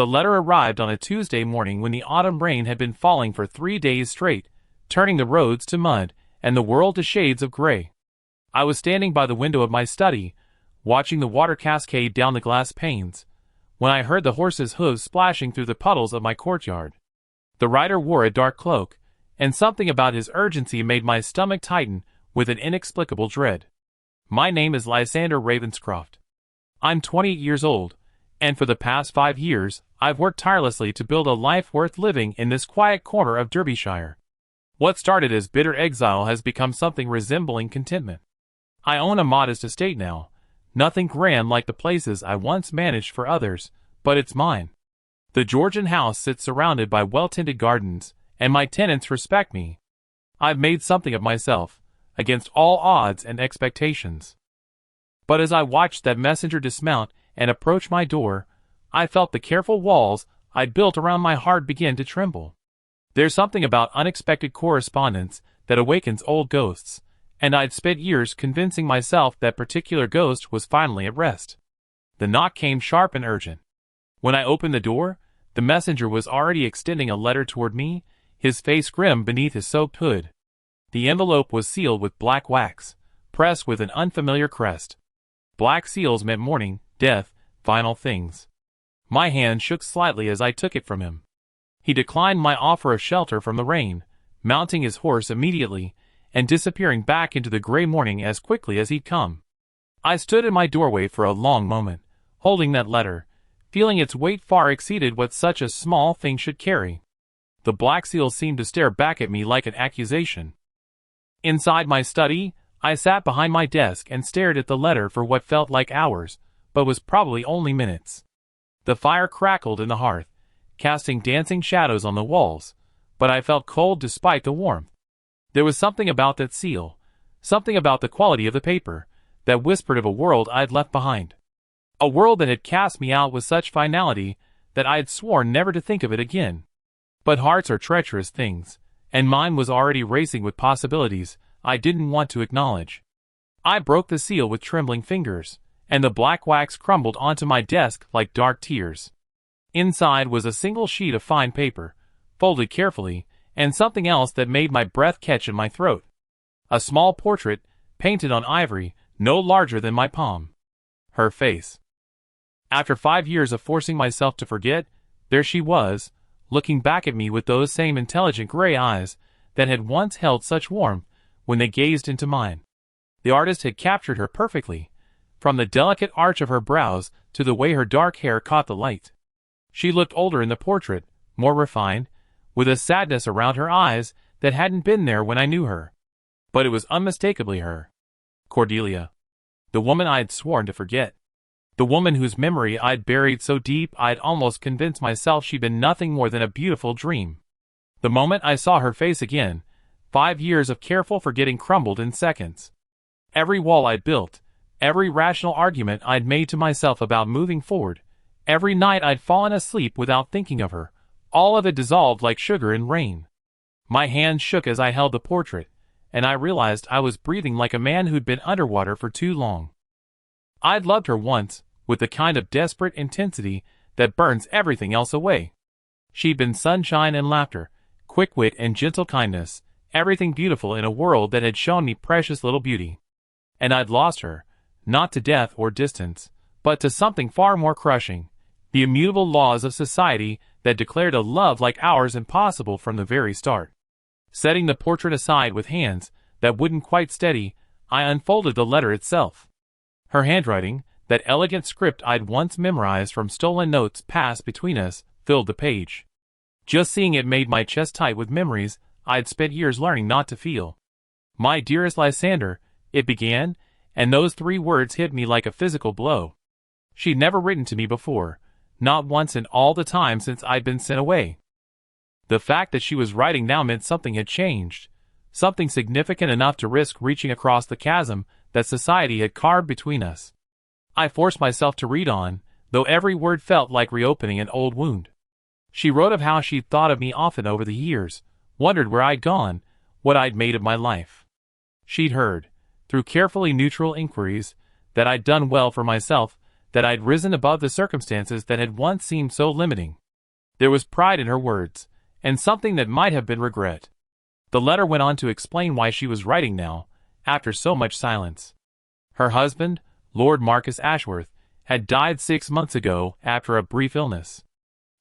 The letter arrived on a Tuesday morning when the autumn rain had been falling for 3 days straight, turning the roads to mud and the world to shades of gray. I was standing by the window of my study, watching the water cascade down the glass panes, when I heard the horse's hooves splashing through the puddles of my courtyard. The rider wore a dark cloak, and something about his urgency made my stomach tighten with an inexplicable dread. My name is Lysander Ravenscroft. I'm 28 years old, and for the past 5 years, I've worked tirelessly to build a life worth living in this quiet corner of Derbyshire. What started as bitter exile has become something resembling contentment. I own a modest estate now, nothing grand like the places I once managed for others, but it's mine. The Georgian house sits surrounded by well-tended gardens, and my tenants respect me. I've made something of myself, against all odds and expectations. But as I watched that messenger dismount and approach my door, I felt the careful walls I'd built around my heart begin to tremble. There's something about unexpected correspondence that awakens old ghosts, and I'd spent years convincing myself that particular ghost was finally at rest. The knock came sharp and urgent. When I opened the door, the messenger was already extending a letter toward me, his face grim beneath his soaked hood. The envelope was sealed with black wax, pressed with an unfamiliar crest. Black seals meant mourning, death, final things. My hand shook slightly as I took it from him. He declined my offer of shelter from the rain, mounting his horse immediately, and disappearing back into the gray morning as quickly as he'd come. I stood in my doorway for a long moment, holding that letter, feeling its weight far exceeded what such a small thing should carry. The black seal seemed to stare back at me like an accusation. Inside my study, I sat behind my desk and stared at the letter for what felt like hours, but was probably only minutes. The fire crackled in the hearth, casting dancing shadows on the walls, but I felt cold despite the warmth. There was something about that seal, something about the quality of the paper, that whispered of a world I'd left behind. A world that had cast me out with such finality that I had sworn never to think of it again. But hearts are treacherous things, and mine was already racing with possibilities I didn't want to acknowledge. I broke the seal with trembling fingers, and the black wax crumbled onto my desk like dark tears. Inside was a single sheet of fine paper, folded carefully, and something else that made my breath catch in my throat. A small portrait, painted on ivory, no larger than my palm. Her face. After 5 years of forcing myself to forget, there she was, looking back at me with those same intelligent gray eyes that had once held such warmth when they gazed into mine. The artist had captured her perfectly, from the delicate arch of her brows to the way her dark hair caught the light. She looked older in the portrait, more refined, with a sadness around her eyes that hadn't been there when I knew her. But it was unmistakably her. Cordelia. The woman I'd sworn to forget. The woman whose memory I'd buried so deep I'd almost convinced myself she'd been nothing more than a beautiful dream. The moment I saw her face again, 5 years of careful forgetting crumbled in seconds. Every wall I'd built, every rational argument I'd made to myself about moving forward, every night I'd fallen asleep without thinking of her, all of it dissolved like sugar in rain. My hands shook as I held the portrait, and I realized I was breathing like a man who'd been underwater for too long. I'd loved her once, with the kind of desperate intensity that burns everything else away. She'd been sunshine and laughter, quick wit and gentle kindness, everything beautiful in a world that had shown me precious little beauty. And I'd lost her, not to death or distance, but to something far more crushing, the immutable laws of society that declared a love like ours impossible from the very start. Setting the portrait aside with hands that wouldn't quite steady, I unfolded the letter itself. Her handwriting, that elegant script I'd once memorized from stolen notes passed between us, filled the page. Just seeing it made my chest tight with memories I'd spent years learning not to feel. "My dearest Lysander," it began, and those 3 words hit me like a physical blow. She'd never written to me before, not once in all the time since I'd been sent away. The fact that she was writing now meant something had changed, something significant enough to risk reaching across the chasm that society had carved between us. I forced myself to read on, though every word felt like reopening an old wound. She wrote of how she'd thought of me often over the years, wondered where I'd gone, what I'd made of my life. She'd heard, through carefully neutral inquiries, that I'd done well for myself, that I'd risen above the circumstances that had once seemed so limiting. There was pride in her words, and something that might have been regret. The letter went on to explain why she was writing now, after so much silence. Her husband, Lord Marcus Ashworth, had died 6 months ago after a brief illness.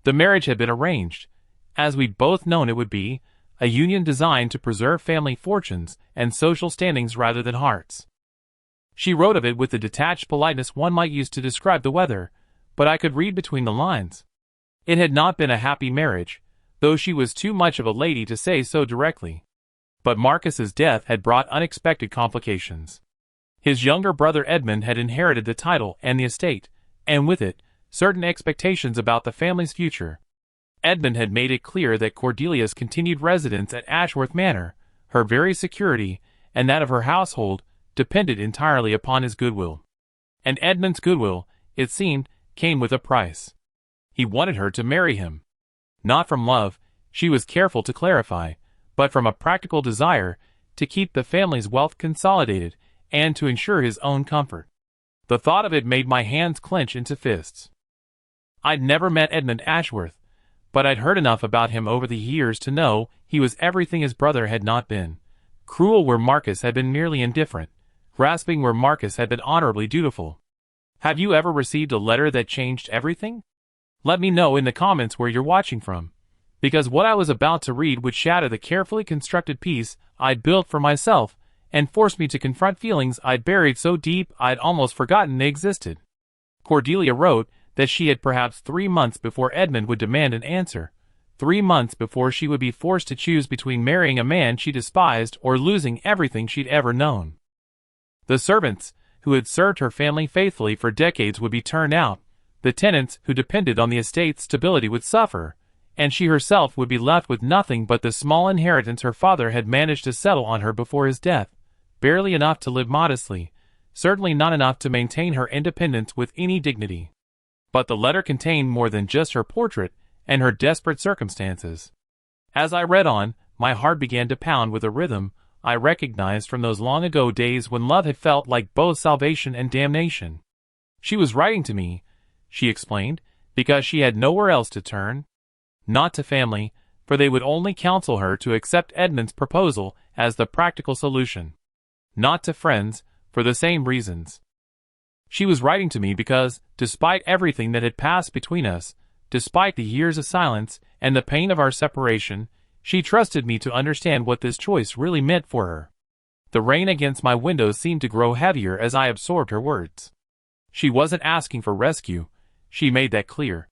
The marriage had been arranged, as we'd both known it would be, a union designed to preserve family fortunes and social standings rather than hearts. She wrote of it with the detached politeness one might use to describe the weather, but I could read between the lines. It had not been a happy marriage, though she was too much of a lady to say so directly. But Marcus's death had brought unexpected complications. His younger brother Edmund had inherited the title and the estate, and with it, certain expectations about the family's future. Edmund had made it clear that Cordelia's continued residence at Ashworth Manor, her very security, and that of her household, depended entirely upon his goodwill. And Edmund's goodwill, it seemed, came with a price. He wanted her to marry him. Not from love, she was careful to clarify, but from a practical desire to keep the family's wealth consolidated and to ensure his own comfort. The thought of it made my hands clench into fists. I'd never met Edmund Ashworth, but I'd heard enough about him over the years to know he was everything his brother had not been. Cruel where Marcus had been merely indifferent, grasping where Marcus had been honorably dutiful. Have you ever received a letter that changed everything? Let me know in the comments where you're watching from, because what I was about to read would shatter the carefully constructed piece I'd built for myself and force me to confront feelings I'd buried so deep I'd almost forgotten they existed. Cordelia wrote that she had perhaps 3 months before Edmund would demand an answer, 3 months before she would be forced to choose between marrying a man she despised or losing everything she'd ever known. The servants, who had served her family faithfully for decades, would be turned out, the tenants who depended on the estate's stability would suffer, and she herself would be left with nothing but the small inheritance her father had managed to settle on her before his death, barely enough to live modestly, certainly not enough to maintain her independence with any dignity. But the letter contained more than just her portrait and her desperate circumstances. As I read on, my heart began to pound with a rhythm I recognized from those long-ago days when love had felt like both salvation and damnation. She was writing to me, she explained, because she had nowhere else to turn. Not to family, for they would only counsel her to accept Edmund's proposal as the practical solution. Not to friends, for the same reasons. She was writing to me because, despite everything that had passed between us, despite the years of silence and the pain of our separation, she trusted me to understand what this choice really meant for her. The rain against my window seemed to grow heavier as I absorbed her words. She wasn't asking for rescue, she made that clear.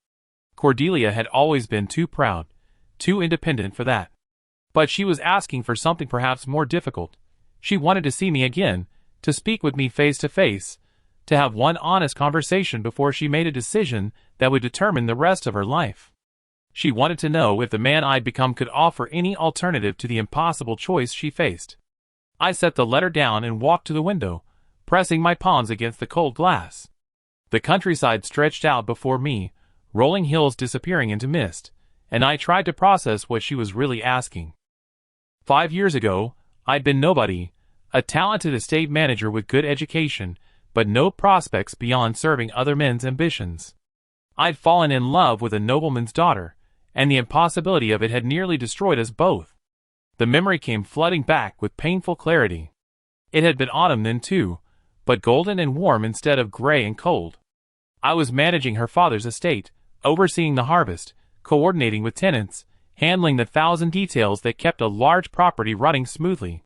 Cordelia had always been too proud, too independent for that. But she was asking for something perhaps more difficult. She wanted to see me again, to speak with me face to face, to have one honest conversation before she made a decision that would determine the rest of her life. She wanted to know if the man I'd become could offer any alternative to the impossible choice she faced. I set the letter down and walked to the window, pressing my palms against the cold glass. The countryside stretched out before me, rolling hills disappearing into mist, and I tried to process what she was really asking. 5 years ago, I'd been nobody, a talented estate manager with good education, but no prospects beyond serving other men's ambitions. I'd fallen in love with a nobleman's daughter, and the impossibility of it had nearly destroyed us both. The memory came flooding back with painful clarity. It had been autumn then too, but golden and warm instead of gray and cold. I was managing her father's estate, overseeing the harvest, coordinating with tenants, handling the 1,000 details that kept a large property running smoothly.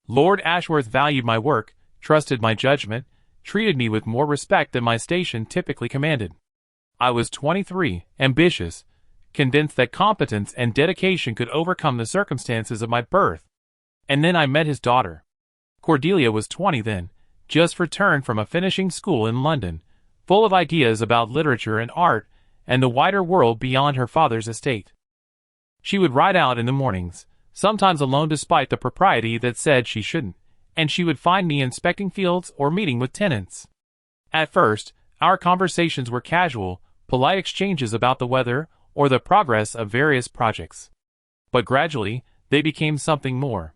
Lord Ashworth valued my work, trusted my judgment, treated me with more respect than my station typically commanded. I was 23, ambitious, convinced that competence and dedication could overcome the circumstances of my birth. And then I met his daughter. Cordelia was 20 then, just returned from a finishing school in London, full of ideas about literature and art and the wider world beyond her father's estate. She would ride out in the mornings, sometimes alone despite the propriety that said she shouldn't, and she would find me inspecting fields or meeting with tenants. At first, our conversations were casual, polite exchanges about the weather or the progress of various projects. But gradually, they became something more.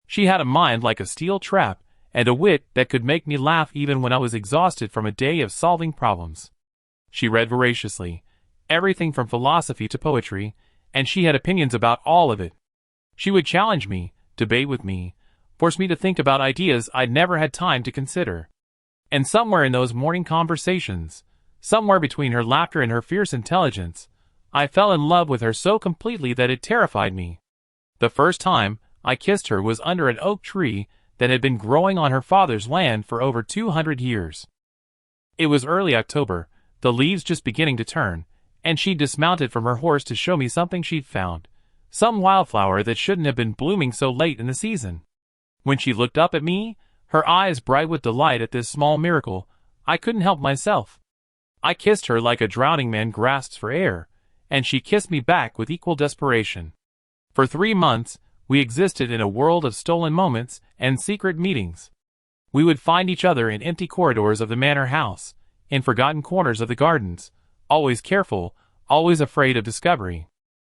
She had a mind like a steel trap, and a wit that could make me laugh even when I was exhausted from a day of solving problems. She read voraciously, everything from philosophy to poetry, and she had opinions about all of it. She would challenge me, debate with me, force me to think about ideas I'd never had time to consider. And somewhere in those morning conversations, somewhere between her laughter and her fierce intelligence, I fell in love with her so completely that it terrified me. The first time I kissed her was under an oak tree that had been growing on her father's land for over 200 years. It was early October, the leaves just beginning to turn, and she dismounted from her horse to show me something she'd found, some wildflower that shouldn't have been blooming so late in the season. When she looked up at me, her eyes bright with delight at this small miracle, I couldn't help myself. I kissed her like a drowning man grasps for air, and she kissed me back with equal desperation. For 3 months, we existed in a world of stolen moments and secret meetings. We would find each other in empty corridors of the manor house, in forgotten corners of the gardens, always careful, always afraid of discovery.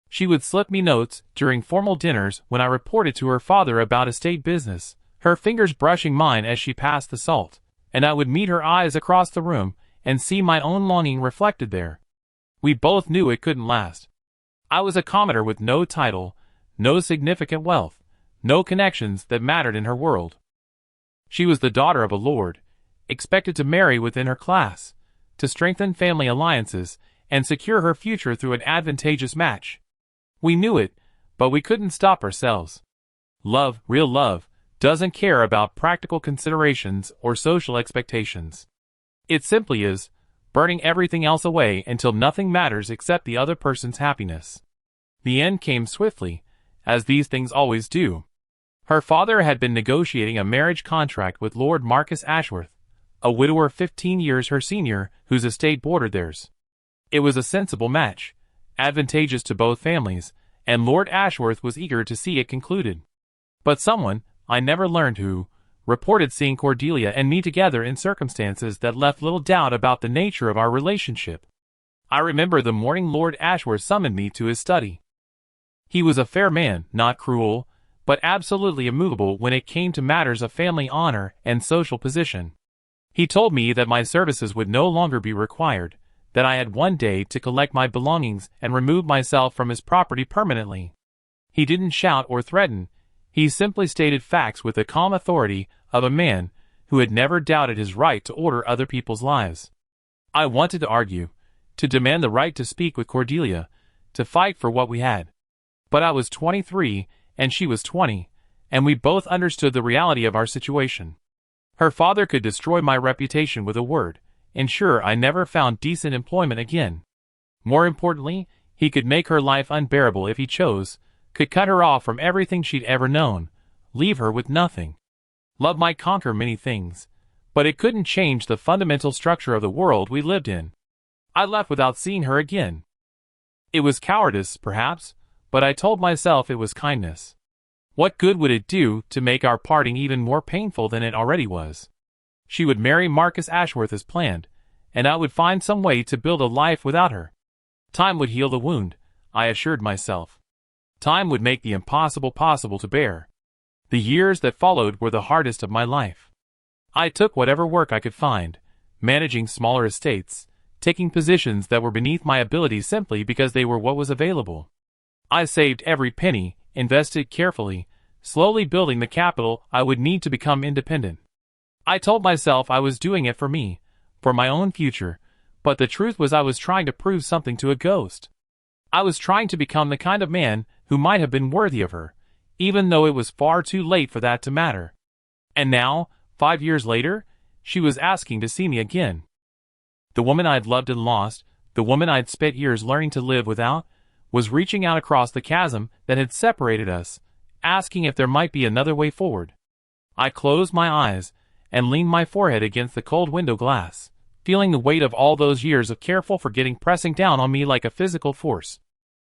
She would slip me notes during formal dinners when I reported to her father about estate business, her fingers brushing mine as she passed the salt, and I would meet her eyes across the room and see my own longing reflected there. We both knew it couldn't last. I was a commoner with no title, no significant wealth, no connections that mattered in her world. She was the daughter of a lord, expected to marry within her class, to strengthen family alliances, and secure her future through an advantageous match. We knew it, but we couldn't stop ourselves. Love, real love, doesn't care about practical considerations or social expectations. It simply is, burning everything else away until nothing matters except the other person's happiness. The end came swiftly, as these things always do. Her father had been negotiating a marriage contract with Lord Marcus Ashworth, a widower 15 years her senior, whose estate bordered theirs. It was a sensible match, advantageous to both families, and Lord Ashworth was eager to see it concluded. But someone, I never learned who, reported seeing Cordelia and me together in circumstances that left little doubt about the nature of our relationship. I remember the morning Lord Ashworth summoned me to his study. He was a fair man, not cruel, but absolutely immovable when it came to matters of family honor and social position. He told me that my services would no longer be required, that I had one day to collect my belongings and remove myself from his property permanently. He didn't shout or threaten, he simply stated facts with the calm authority of a man who had never doubted his right to order other people's lives. I wanted to argue, to demand the right to speak with Cordelia, to fight for what we had. But I was 23 and she was 20, and we both understood the reality of our situation. Her father could destroy my reputation with a word, ensure I never found decent employment again. More importantly, he could make her life unbearable if he chose, could cut her off from everything she'd ever known, leave her with nothing. Love might conquer many things, but it couldn't change the fundamental structure of the world we lived in. I left without seeing her again. It was cowardice, perhaps, but I told myself it was kindness. What good would it do to make our parting even more painful than it already was? She would marry Marcus Ashworth as planned, and I would find some way to build a life without her. Time would heal the wound, I assured myself. Time would make the impossible possible to bear. The years that followed were the hardest of my life. I took whatever work I could find, managing smaller estates, taking positions that were beneath my abilities simply because they were what was available. I saved every penny, invested carefully, slowly building the capital I would need to become independent. I told myself I was doing it for me, for my own future, but the truth was I was trying to prove something to a ghost. I was trying to become the kind of man who might have been worthy of her, even though it was far too late for that to matter. And now, 5 years later, she was asking to see me again. The woman I'd loved and lost, the woman I'd spent years learning to live without, was reaching out across the chasm that had separated us, asking if there might be another way forward. I closed my eyes and leaned my forehead against the cold window glass, feeling the weight of all those years of careful forgetting pressing down on me like a physical force.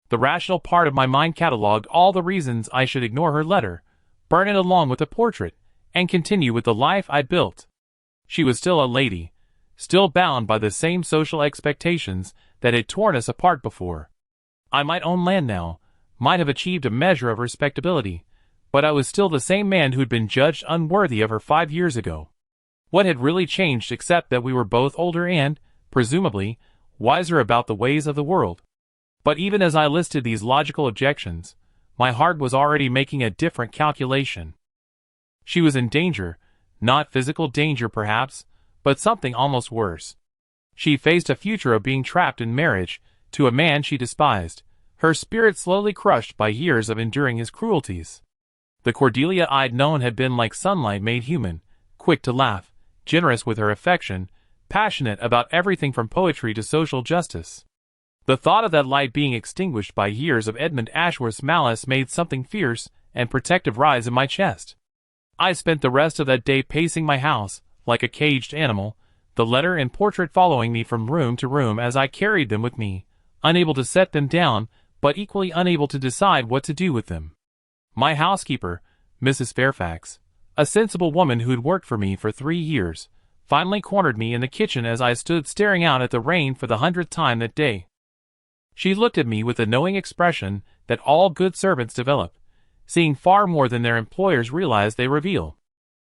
The rational part of my mind catalogued all the reasons I should ignore her letter, burn it along with the portrait, and continue with the life I'd built. She was still a lady, still bound by the same social expectations that had torn us apart before. I might own land now, might have achieved a measure of respectability, but I was still the same man who'd been judged unworthy of her 5 years ago. What had really changed except that we were both older and, presumably, wiser about the ways of the world? But even as I listed these logical objections, my heart was already making a different calculation. She was in danger, not physical danger perhaps, but something almost worse. She faced a future of being trapped in marriage to a man she despised, her spirit slowly crushed by years of enduring his cruelties. The Cordelia I'd known had been like sunlight made human, quick to laugh, generous with her affection, passionate about everything from poetry to social justice. The thought of that light being extinguished by years of Edmund Ashworth's malice made something fierce and protective rise in my chest. I spent the rest of that day pacing my house, like a caged animal, the letter and portrait following me from room to room as I carried them with me, unable to set them down, but equally unable to decide what to do with them. My housekeeper, Mrs. Fairfax, a sensible woman who'd worked for me for 3 years, finally cornered me in the kitchen as I stood staring out at the rain for the 100th time that day. She looked at me with the knowing expression that all good servants develop, seeing far more than their employers realize they reveal.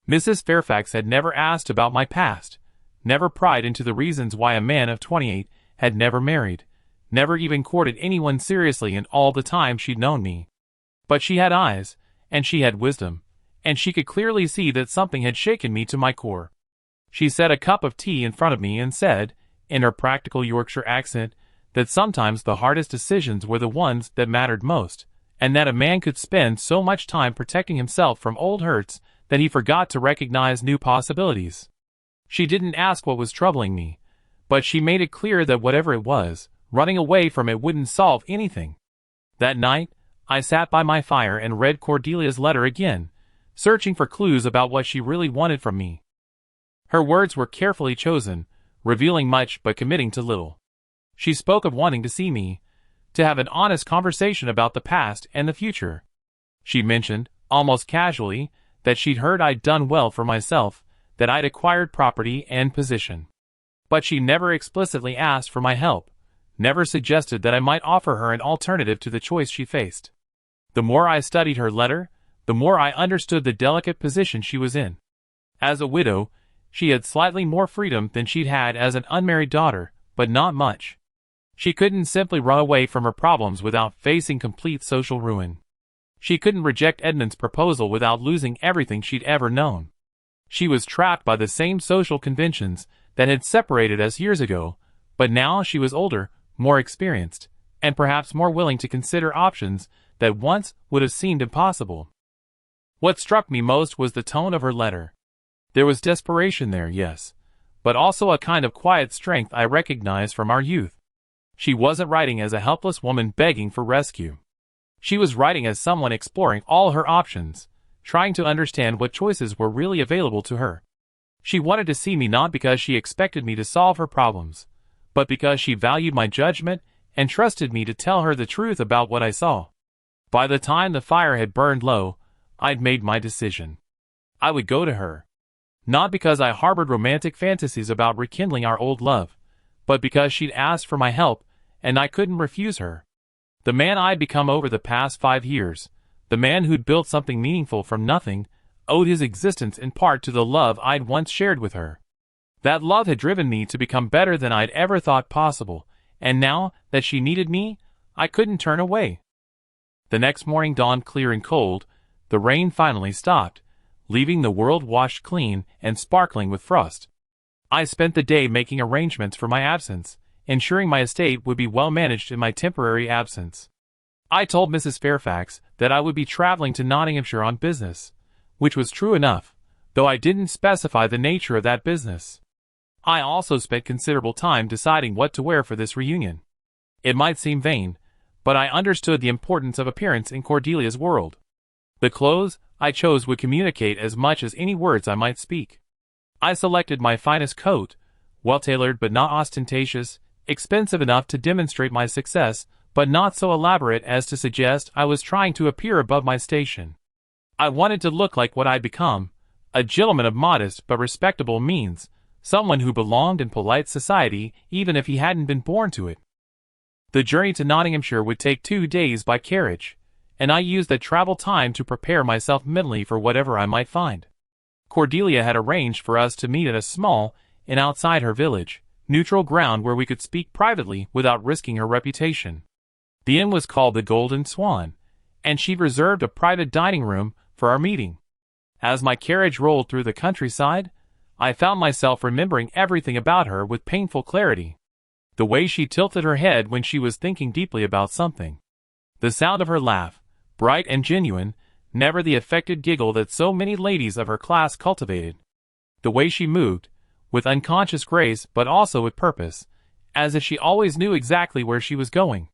Mrs. Fairfax had never asked about my past, never pried into the reasons why a man of 28 had never married, never even courted anyone seriously in all the time she'd known me. But she had eyes, and she had wisdom, and she could clearly see that something had shaken me to my core. She set a cup of tea in front of me and said, in her practical Yorkshire accent, that sometimes the hardest decisions were the ones that mattered most, and that a man could spend so much time protecting himself from old hurts that he forgot to recognize new possibilities. She didn't ask what was troubling me, but she made it clear that whatever it was, running away from it wouldn't solve anything. That night, I sat by my fire and read Cordelia's letter again, searching for clues about what she really wanted from me. Her words were carefully chosen, revealing much but committing to little. She spoke of wanting to see me, to have an honest conversation about the past and the future. She mentioned, almost casually, that she'd heard I'd done well for myself, that I'd acquired property and position. But she never explicitly asked for my help, never suggested that I might offer her an alternative to the choice she faced. The more I studied her letter, the more I understood the delicate position she was in. As a widow, she had slightly more freedom than she'd had as an unmarried daughter, but not much. She couldn't simply run away from her problems without facing complete social ruin. She couldn't reject Edmund's proposal without losing everything she'd ever known. She was trapped by the same social conventions that had separated us years ago, but now she was older, more experienced, and perhaps more willing to consider options that once would have seemed impossible. What struck me most was the tone of her letter. There was desperation there, yes, but also a kind of quiet strength I recognized from our youth. She wasn't writing as a helpless woman begging for rescue. She was writing as someone exploring all her options, trying to understand what choices were really available to her. She wanted to see me not because she expected me to solve her problems, but because she valued my judgment and trusted me to tell her the truth about what I saw. By the time the fire had burned low, I'd made my decision. I would go to her. Not because I harbored romantic fantasies about rekindling our old love, but because she'd asked for my help, and I couldn't refuse her. The man I'd become over the past 5 years, the man who'd built something meaningful from nothing, owed his existence in part to the love I'd once shared with her. That love had driven me to become better than I'd ever thought possible, and now that she needed me, I couldn't turn away. The next morning dawned clear and cold. The rain finally stopped, leaving the world washed clean and sparkling with frost. I spent the day making arrangements for my absence, ensuring my estate would be well managed in my temporary absence. I told Mrs. Fairfax that I would be traveling to Nottinghamshire on business, which was true enough, though I didn't specify the nature of that business. I also spent considerable time deciding what to wear for this reunion. It might seem vain, but I understood the importance of appearance in Cordelia's world. The clothes I chose would communicate as much as any words I might speak. I selected my finest coat, well-tailored but not ostentatious, expensive enough to demonstrate my success, but not so elaborate as to suggest I was trying to appear above my station. I wanted to look like what I'd become, a gentleman of modest but respectable means, someone who belonged in polite society even if he hadn't been born to it. The journey to Nottinghamshire would take 2 days by carriage, and I used that travel time to prepare myself mentally for whatever I might find. Cordelia had arranged for us to meet at a small inn outside her village, neutral ground where we could speak privately without risking her reputation. The inn was called the Golden Swan, and she'd reserved a private dining room for our meeting. As my carriage rolled through the countryside, I found myself remembering everything about her with painful clarity. The way she tilted her head when she was thinking deeply about something. The sound of her laugh, bright and genuine, never the affected giggle that so many ladies of her class cultivated. The way she moved, with unconscious grace but also with purpose, as if she always knew exactly where she was going.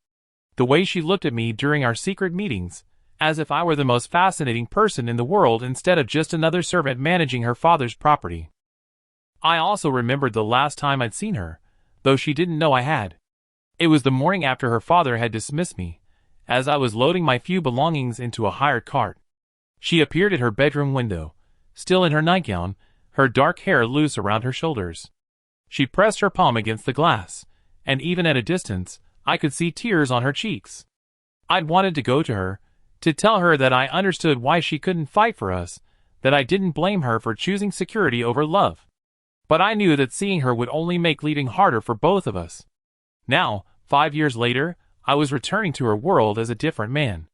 The way she looked at me during our secret meetings, as if I were the most fascinating person in the world instead of just another servant managing her father's property. I also remembered the last time I'd seen her, though she didn't know I had. It was the morning after her father had dismissed me, as I was loading my few belongings into a hired cart. She appeared at her bedroom window, still in her nightgown, her dark hair loose around her shoulders. She pressed her palm against the glass, and even at a distance, I could see tears on her cheeks. I'd wanted to go to her, to tell her that I understood why she couldn't fight for us, that I didn't blame her for choosing security over love. But I knew that seeing her would only make leaving harder for both of us. Now, 5 years later, I was returning to her world as a different man.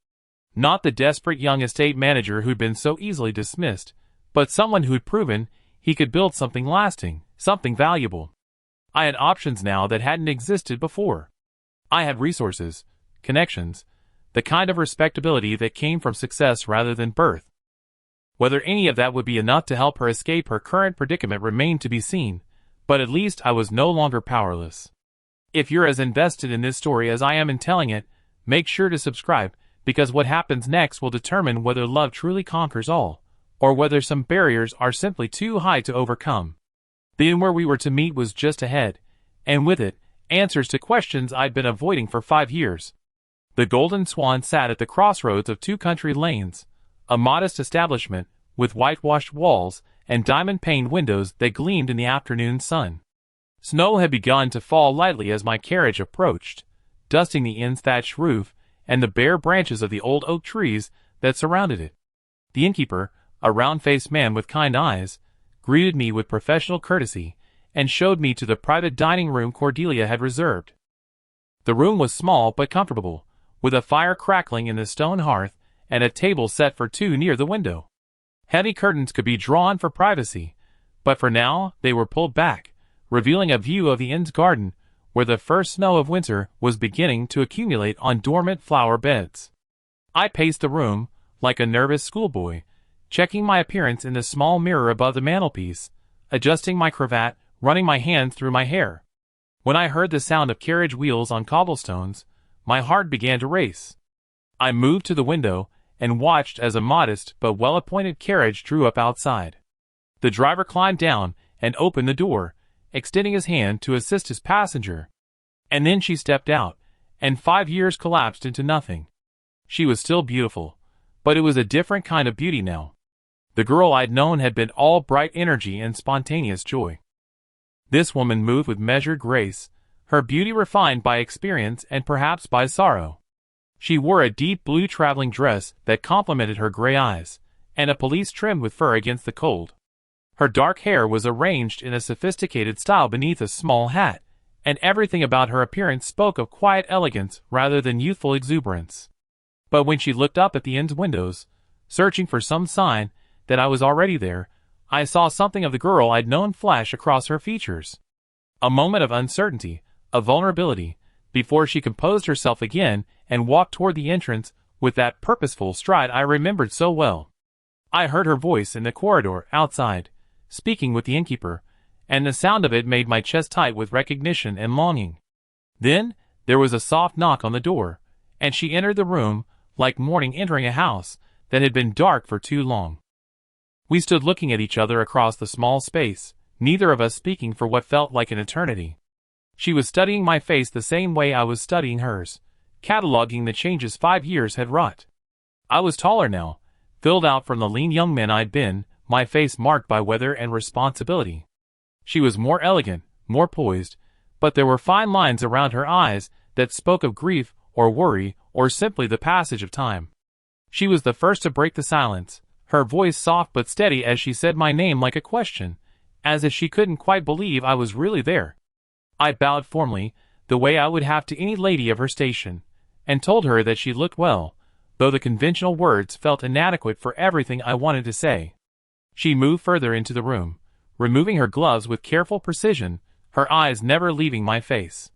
Not the desperate young estate manager who'd been so easily dismissed, but someone who'd proven he could build something lasting, something valuable. I had options now that hadn't existed before. I had resources, connections, the kind of respectability that came from success rather than birth. Whether any of that would be enough to help her escape her current predicament remained to be seen, but at least I was no longer powerless. If you're as invested in this story as I am in telling it, make sure to subscribe, because what happens next will determine whether love truly conquers all, or whether some barriers are simply too high to overcome. The inn where we were to meet was just ahead, and with it, answers to questions I'd been avoiding for 5 years. The Golden Swan sat at the crossroads of 2 country lanes, a modest establishment, with whitewashed walls and diamond-paned windows that gleamed in the afternoon sun. Snow had begun to fall lightly as my carriage approached, dusting the inn's thatched roof and the bare branches of the old oak trees that surrounded it. The innkeeper, a round-faced man with kind eyes, greeted me with professional courtesy and showed me to the private dining room Cordelia had reserved. The room was small but comfortable, with a fire crackling in the stone hearth and a table set for 2 near the window. Heavy curtains could be drawn for privacy, but for now they were pulled back, revealing a view of the inn's garden, where the first snow of winter was beginning to accumulate on dormant flower beds. I paced the room, like a nervous schoolboy, checking my appearance in the small mirror above the mantelpiece, adjusting my cravat, running my hands through my hair. When I heard the sound of carriage wheels on cobblestones, my heart began to race. I moved to the window and watched as a modest but well-appointed carriage drew up outside. The driver climbed down and opened the door, extending his hand to assist his passenger. And then she stepped out, and 5 years collapsed into nothing. She was still beautiful, but it was a different kind of beauty now. The girl I'd known had been all bright energy and spontaneous joy. This woman moved with measured grace, her beauty refined by experience and perhaps by sorrow. She wore a deep blue traveling dress that complemented her gray eyes, and a pelisse trimmed with fur against the cold. Her dark hair was arranged in a sophisticated style beneath a small hat, and everything about her appearance spoke of quiet elegance rather than youthful exuberance. But when she looked up at the inn's windows, searching for some sign that I was already there, I saw something of the girl I'd known flash across her features. A moment of uncertainty, of vulnerability, before she composed herself again and walked toward the entrance with that purposeful stride I remembered so well. I heard her voice in the corridor outside, speaking with the innkeeper, and the sound of it made my chest tight with recognition and longing. Then there was a soft knock on the door, and she entered the room, like morning entering a house that had been dark for too long. We stood looking at each other across the small space, neither of us speaking for what felt like an eternity. She was studying my face the same way I was studying hers, cataloging the changes 5 years had wrought. I was taller now, filled out from the lean young man I'd been, my face marked by weather and responsibility. She was more elegant, more poised, but there were fine lines around her eyes that spoke of grief or worry or simply the passage of time. She was the first to break the silence, her voice soft but steady as she said my name like a question, as if she couldn't quite believe I was really there. I bowed formally, the way I would have to any lady of her station, and told her that she looked well, though the conventional words felt inadequate for everything I wanted to say. She moved further into the room, removing her gloves with careful precision, her eyes never leaving my face.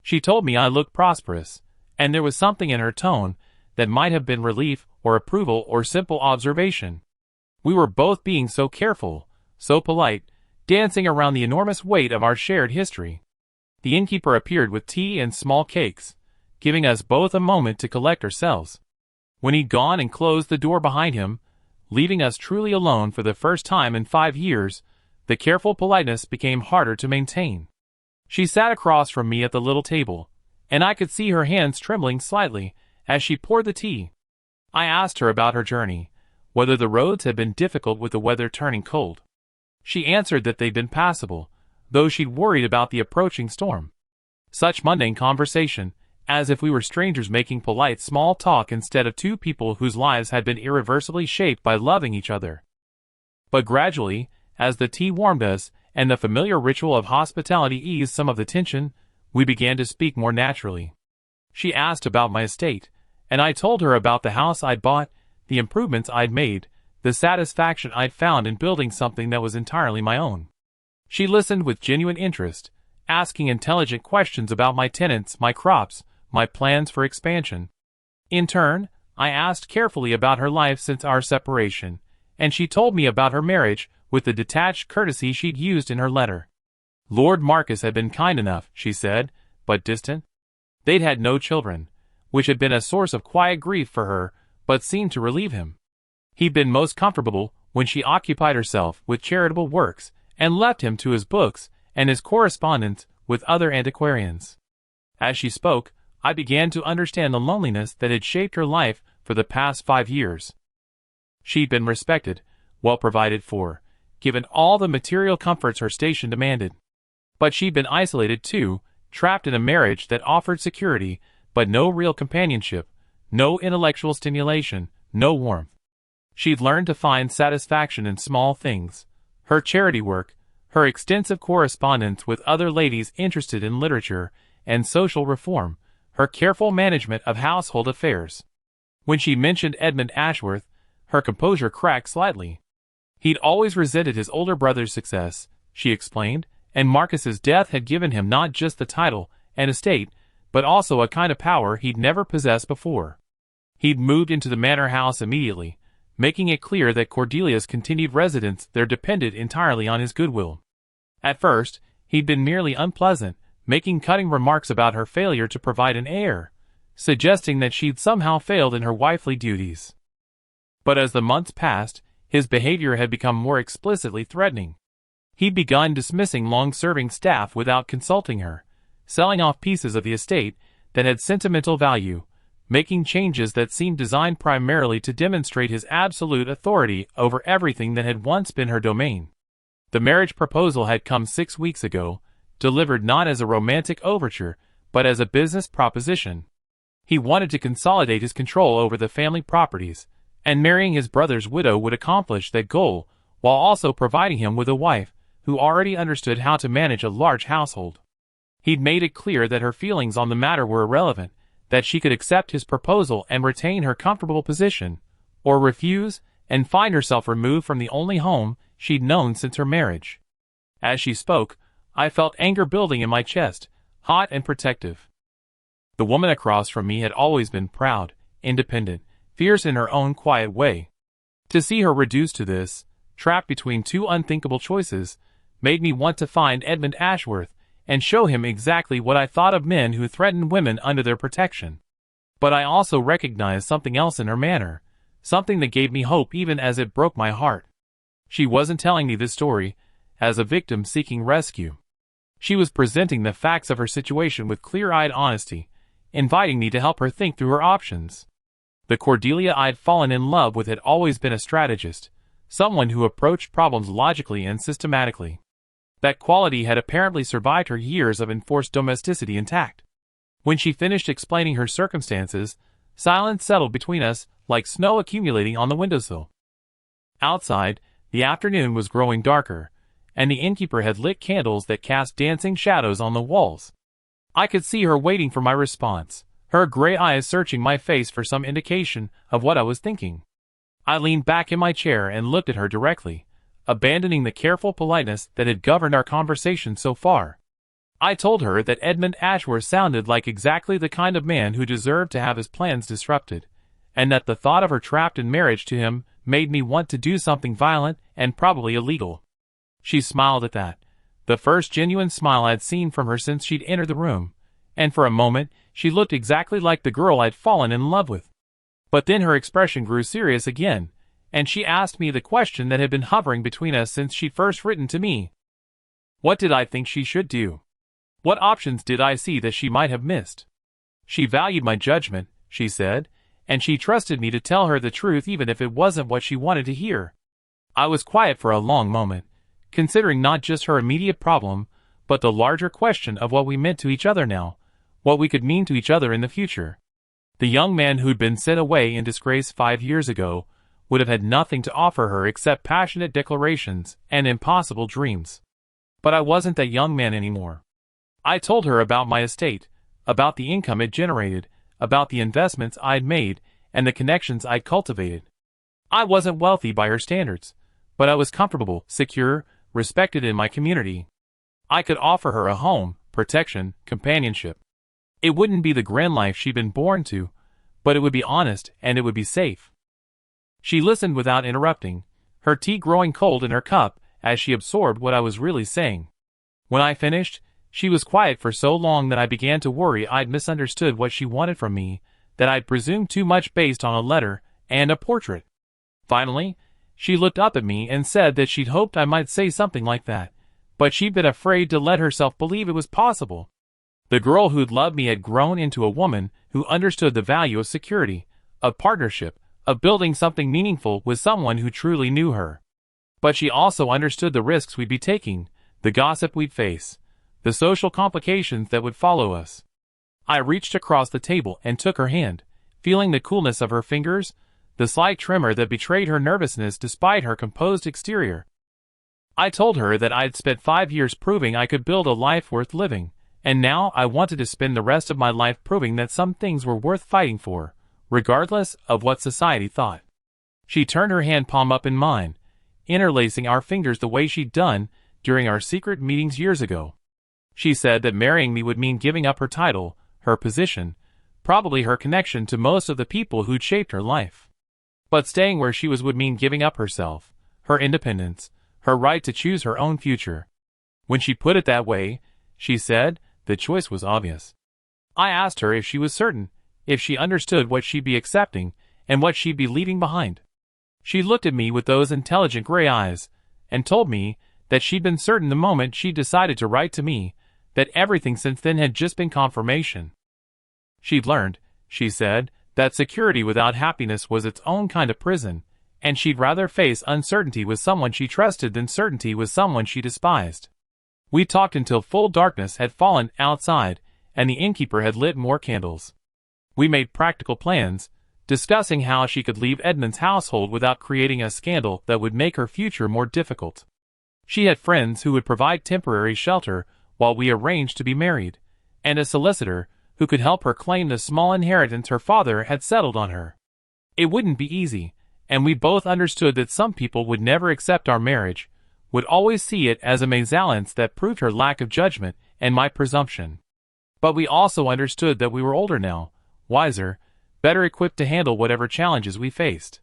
She told me I looked prosperous, and there was something in her tone that might have been relief or approval or simple observation. We were both being so careful, so polite, dancing around the enormous weight of our shared history. The innkeeper appeared with tea and small cakes, giving us both a moment to collect ourselves. When he'd gone and closed the door behind him, leaving us truly alone for the first time in 5 years, the careful politeness became harder to maintain. She sat across from me at the little table, and I could see her hands trembling slightly as she poured the tea. I asked her about her journey, whether the roads had been difficult with the weather turning cold. She answered that they'd been passable, though she'd worried about the approaching storm. Such mundane conversation, as if we were strangers making polite small talk instead of two people whose lives had been irreversibly shaped by loving each other. But gradually, as the tea warmed us, and the familiar ritual of hospitality eased some of the tension, we began to speak more naturally. She asked about my estate, and I told her about the house I'd bought, the improvements I'd made, the satisfaction I'd found in building something that was entirely my own. She listened with genuine interest, asking intelligent questions about my tenants, my crops, my plans for expansion. In turn, I asked carefully about her life since our separation, and she told me about her marriage with the detached courtesy she'd used in her letter. Lord Marcus had been kind enough, she said, but distant. They'd had no children, which had been a source of quiet grief for her, but seemed to relieve him. He'd been most comfortable when she occupied herself with charitable works and left him to his books and his correspondence with other antiquarians. As she spoke, I began to understand the loneliness that had shaped her life for the past 5 years. She'd been respected, well provided for, given all the material comforts her station demanded. But she'd been isolated too, trapped in a marriage that offered security, but no real companionship, no intellectual stimulation, no warmth. She'd learned to find satisfaction in small things: her charity work, her extensive correspondence with other ladies interested in literature and social reform, her careful management of household affairs. When she mentioned Edmund Ashworth, her composure cracked slightly. He'd always resented his older brother's success, she explained, and Marcus's death had given him not just the title and estate, but also a kind of power he'd never possessed before. He'd moved into the manor house immediately, making it clear that Cordelia's continued residence there depended entirely on his goodwill. At first, he'd been merely unpleasant, making cutting remarks about her failure to provide an heir, suggesting that she'd somehow failed in her wifely duties. But as the months passed, his behavior had become more explicitly threatening. He'd begun dismissing long-serving staff without consulting her, selling off pieces of the estate that had sentimental value, making changes that seemed designed primarily to demonstrate his absolute authority over everything that had once been her domain. The marriage proposal had come 6 weeks ago, delivered not as a romantic overture, but as a business proposition. He wanted to consolidate his control over the family properties, and marrying his brother's widow would accomplish that goal, while also providing him with a wife who already understood how to manage a large household. He'd made it clear that her feelings on the matter were irrelevant, that she could accept his proposal and retain her comfortable position, or refuse and find herself removed from the only home she'd known since her marriage. As she spoke, I felt anger building in my chest, hot and protective. The woman across from me had always been proud, independent, fierce in her own quiet way. To see her reduced to this, trapped between two unthinkable choices, made me want to find Edmund Ashworth and show him exactly what I thought of men who threatened women under their protection. But I also recognized something else in her manner, something that gave me hope even as it broke my heart. She wasn't telling me this story as a victim seeking rescue. She was presenting the facts of her situation with clear-eyed honesty, inviting me to help her think through her options. The Cordelia I'd fallen in love with had always been a strategist, someone who approached problems logically and systematically. That quality had apparently survived her years of enforced domesticity intact. When she finished explaining her circumstances, silence settled between us like snow accumulating on the windowsill. Outside, the afternoon was growing darker, and the innkeeper had lit candles that cast dancing shadows on the walls. I could see her waiting for my response, her gray eyes searching my face for some indication of what I was thinking. I leaned back in my chair and looked at her directly, abandoning the careful politeness that had governed our conversation so far. I told her that Edmund Ashworth sounded like exactly the kind of man who deserved to have his plans disrupted, and that the thought of her trapped in marriage to him made me want to do something violent and probably illegal. She smiled at that, the first genuine smile I'd seen from her since she'd entered the room, and for a moment she looked exactly like the girl I'd fallen in love with. But then her expression grew serious again, and she asked me the question that had been hovering between us since she'd first written to me. What did I think she should do? What options did I see that she might have missed? She valued my judgment, she said, and she trusted me to tell her the truth even if it wasn't what she wanted to hear. I was quiet for a long moment, considering not just her immediate problem, but the larger question of what we meant to each other now, what we could mean to each other in the future. The young man who'd been sent away in disgrace 5 years ago would have had nothing to offer her except passionate declarations and impossible dreams. But I wasn't that young man anymore. I told her about my estate, about the income it generated, about the investments I'd made, and the connections I'd cultivated. I wasn't wealthy by her standards, but I was comfortable, secure, respected in my community. I could offer her a home, protection, companionship. It wouldn't be the grand life she'd been born to, but it would be honest and it would be safe. She listened without interrupting, her tea growing cold in her cup as she absorbed what I was really saying. When I finished, she was quiet for so long that I began to worry I'd misunderstood what she wanted from me, that I'd presumed too much based on a letter and a portrait. Finally, she looked up at me and said that she'd hoped I might say something like that, but she'd been afraid to let herself believe it was possible. The girl who'd loved me had grown into a woman who understood the value of security, of partnership, of building something meaningful with someone who truly knew her. But she also understood the risks we'd be taking, the gossip we'd face, the social complications that would follow us. I reached across the table and took her hand, feeling the coolness of her fingers, the slight tremor that betrayed her nervousness despite her composed exterior. I told her that I'd spent 5 years proving I could build a life worth living, and now I wanted to spend the rest of my life proving that some things were worth fighting for, regardless of what society thought. She turned her hand palm up in mine, interlacing our fingers the way she'd done during our secret meetings years ago. She said that marrying me would mean giving up her title, her position, probably her connection to most of the people who'd shaped her life. But staying where she was would mean giving up herself, her independence, her right to choose her own future. When she put it that way, she said, the choice was obvious. I asked her if she was certain, if she understood what she'd be accepting, and what she'd be leaving behind. She looked at me with those intelligent gray eyes, and told me that she'd been certain the moment she decided to write to me, that everything since then had just been confirmation. She'd learned, she said, that security without happiness was its own kind of prison, and she'd rather face uncertainty with someone she trusted than certainty with someone she despised. We talked until full darkness had fallen outside, and the innkeeper had lit more candles. We made practical plans, discussing how she could leave Edmund's household without creating a scandal that would make her future more difficult. She had friends who would provide temporary shelter while we arranged to be married, and a solicitor who could help her claim the small inheritance her father had settled on her. It wouldn't be easy, and we both understood that some people would never accept our marriage, would always see it as a mésalliance that proved her lack of judgment and my presumption. But we also understood that we were older now, wiser, better equipped to handle whatever challenges we faced.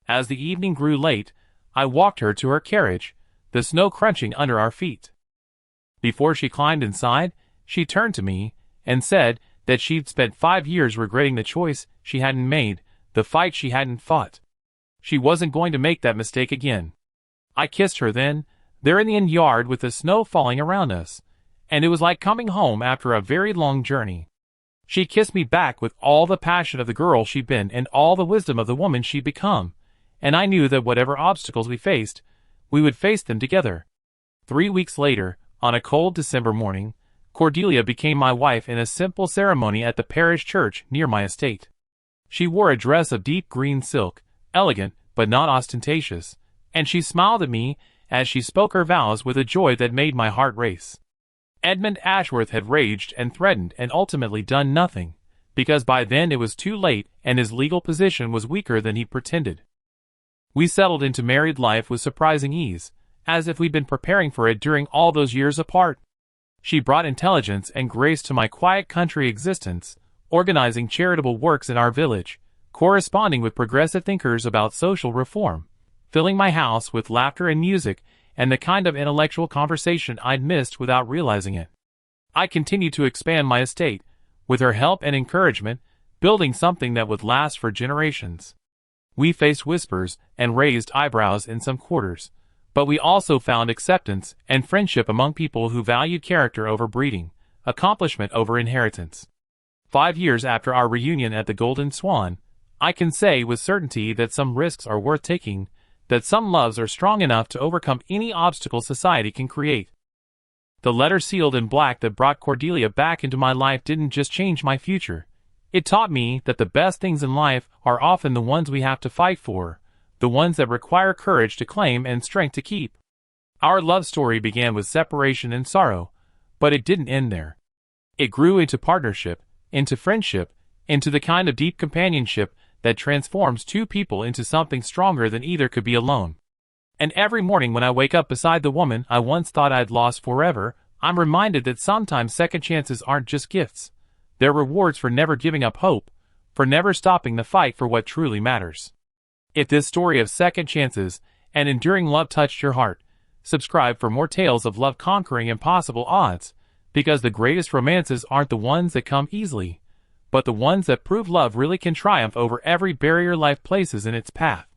As the evening grew late, I walked her to her carriage, the snow crunching under our feet. Before she climbed inside, she turned to me and said that she'd spent 5 years regretting the choice she hadn't made, the fight she hadn't fought. She wasn't going to make that mistake again. I kissed her then, there in the inn yard with the snow falling around us, and it was like coming home after a very long journey. She kissed me back with all the passion of the girl she'd been and all the wisdom of the woman she'd become, and I knew that whatever obstacles we faced, we would face them together. 3 weeks later, on a cold December morning, Cordelia became my wife in a simple ceremony at the parish church near my estate. She wore a dress of deep green silk, elegant but not ostentatious, and she smiled at me as she spoke her vows with a joy that made my heart race. Edmund Ashworth had raged and threatened and ultimately done nothing, because by then it was too late and his legal position was weaker than he pretended. We settled into married life with surprising ease, as if we'd been preparing for it during all those years apart. She brought intelligence and grace to my quiet country existence, organizing charitable works in our village, corresponding with progressive thinkers about social reform, filling my house with laughter and music, and the kind of intellectual conversation I'd missed without realizing it. I continued to expand my estate, with her help and encouragement, building something that would last for generations. We faced whispers and raised eyebrows in some quarters, but we also found acceptance and friendship among people who valued character over breeding, accomplishment over inheritance. 5 years after our reunion at the Golden Swan, I can say with certainty that some risks are worth taking, that some loves are strong enough to overcome any obstacle society can create. The letter sealed in black that brought Cordelia back into my life didn't just change my future. It taught me that the best things in life are often the ones we have to fight for, the ones that require courage to claim and strength to keep. Our love story began with separation and sorrow, but it didn't end there. It grew into partnership, into friendship, into the kind of deep companionship that transforms two people into something stronger than either could be alone. And every morning when I wake up beside the woman I once thought I'd lost forever, I'm reminded that sometimes second chances aren't just gifts. They're rewards for never giving up hope, for never stopping the fight for what truly matters. If this story of second chances and enduring love touched your heart, subscribe for more tales of love conquering impossible odds, because the greatest romances aren't the ones that come easily, but the ones that prove love really can triumph over every barrier life places in its path.